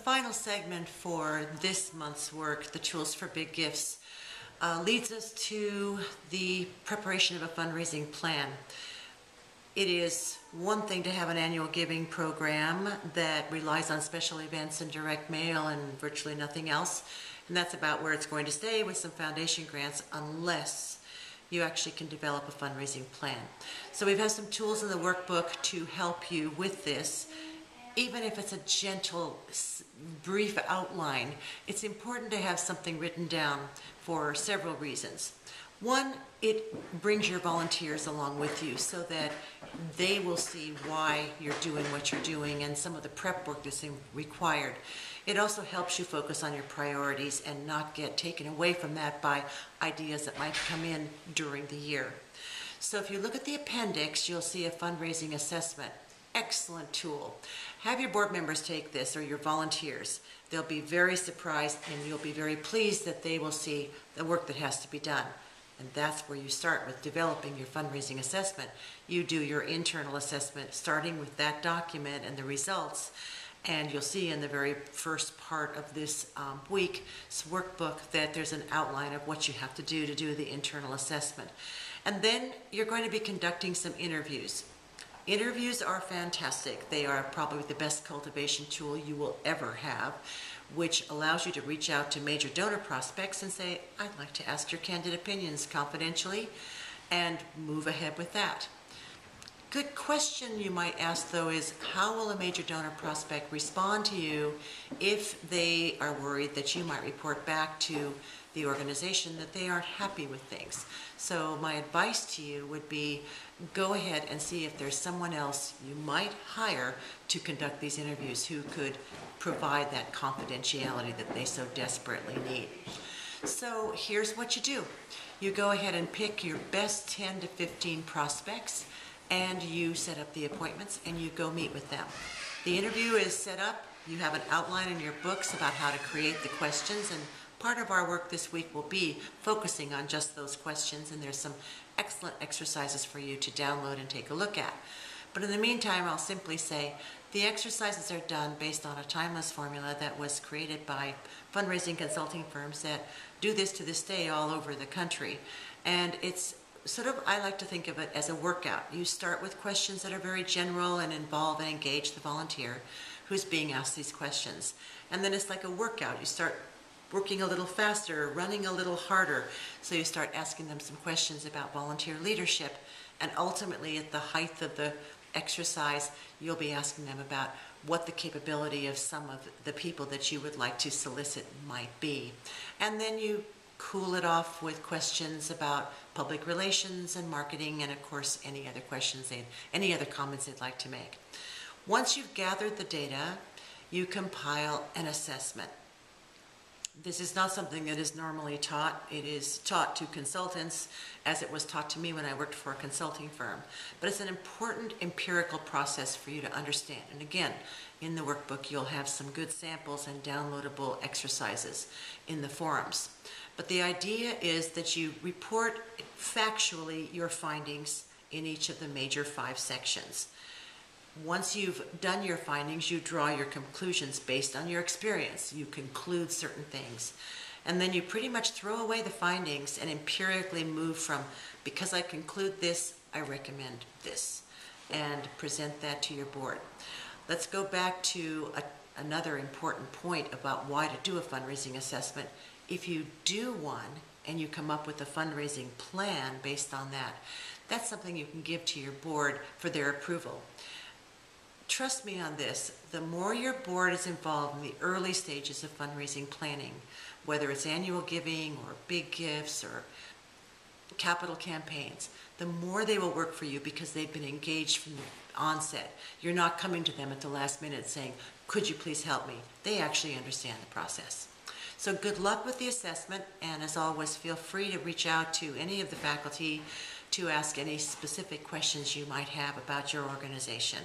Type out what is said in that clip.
final segment for this month's work, the Tools for Big Gifts, leads us to the preparation of a fundraising plan. It is one thing to have an annual giving program that relies on special events and direct mail and virtually nothing else. And that's about where it's going to stay with some foundation grants, unless you actually can develop a fundraising plan. So we've had some tools in the workbook to help you with this. Even if it's a gentle, brief outline, it's important to have something written down for several reasons. One, it brings your volunteers along with you so that they will see why you're doing what you're doing and some of the prep work that's required. It also helps you focus on your priorities and not get taken away from that by ideas that might come in during the year. So if you look at the appendix, you'll see a fundraising assessment. Excellent tool. Have your board members take this, or your volunteers. They'll be very surprised and you'll be very pleased that they will see the work that has to be done. And that's where you start with developing your fundraising assessment. You do your internal assessment starting with that document and the results. And you'll see in the very first part of this week's workbook that there's an outline of what you have to do the internal assessment. And then you're going to be conducting some interviews. Interviews are fantastic. They are probably the best cultivation tool you will ever have, which allows you to reach out to major donor prospects and say, I'd like to ask your candid opinions confidentially, and move ahead with that. Good question you might ask, though, is how will a major donor prospect respond to you if they are worried that you might report back to the organization that they aren't happy with things? So my advice to you would be go ahead and see if there's someone else you might hire to conduct these interviews who could provide that confidentiality that they so desperately need. So here's what you do. You go ahead and pick your best 10 to 15 prospects, and you set up the appointments and you go meet with them. The interview is set up. You have an outline in your books about how to create the questions, and part of our work this week will be focusing on just those questions, and there's some excellent exercises for you to download and take a look at. But in the meantime, I'll simply say the exercises are done based on a timeless formula that was created by fundraising consulting firms that do this to this day all over the country. And it's sort of, I like to think of it as a workout. You start with questions that are very general and involve and engage the volunteer who's being asked these questions. And then it's like a workout. You start working a little faster, running a little harder. So you start asking them some questions about volunteer leadership, and ultimately at the height of the exercise, you'll be asking them about what the capability of some of the people that you would like to solicit might be. And then you cool it off with questions about public relations and marketing, and of course any other questions, any other comments they'd like to make. Once you've gathered the data, you compile an assessment. This is not something that is normally taught. It is taught to consultants as it was taught to me when I worked for a consulting firm. But it's an important empirical process for you to understand. And again, in the workbook, you'll have some good samples and downloadable exercises in the forums. But the idea is that you report factually your findings in each of the major 5 sections. Once you've done your findings, you draw your conclusions based on your experience. You conclude certain things. And then you pretty much throw away the findings and empirically move from, because I conclude this, I recommend this, and present that to your board. Let's go back to another important point about why to do a fundraising assessment. If you do one and you come up with a fundraising plan based on that, that's something you can give to your board for their approval. Trust me on this, the more your board is involved in the early stages of fundraising planning, whether it's annual giving or big gifts or capital campaigns, the more they will work for you because they've been engaged from the onset. You're not coming to them at the last minute saying, could you please help me? They actually understand the process. So good luck with the assessment, and as always, feel free to reach out to any of the faculty to ask any specific questions you might have about your organization.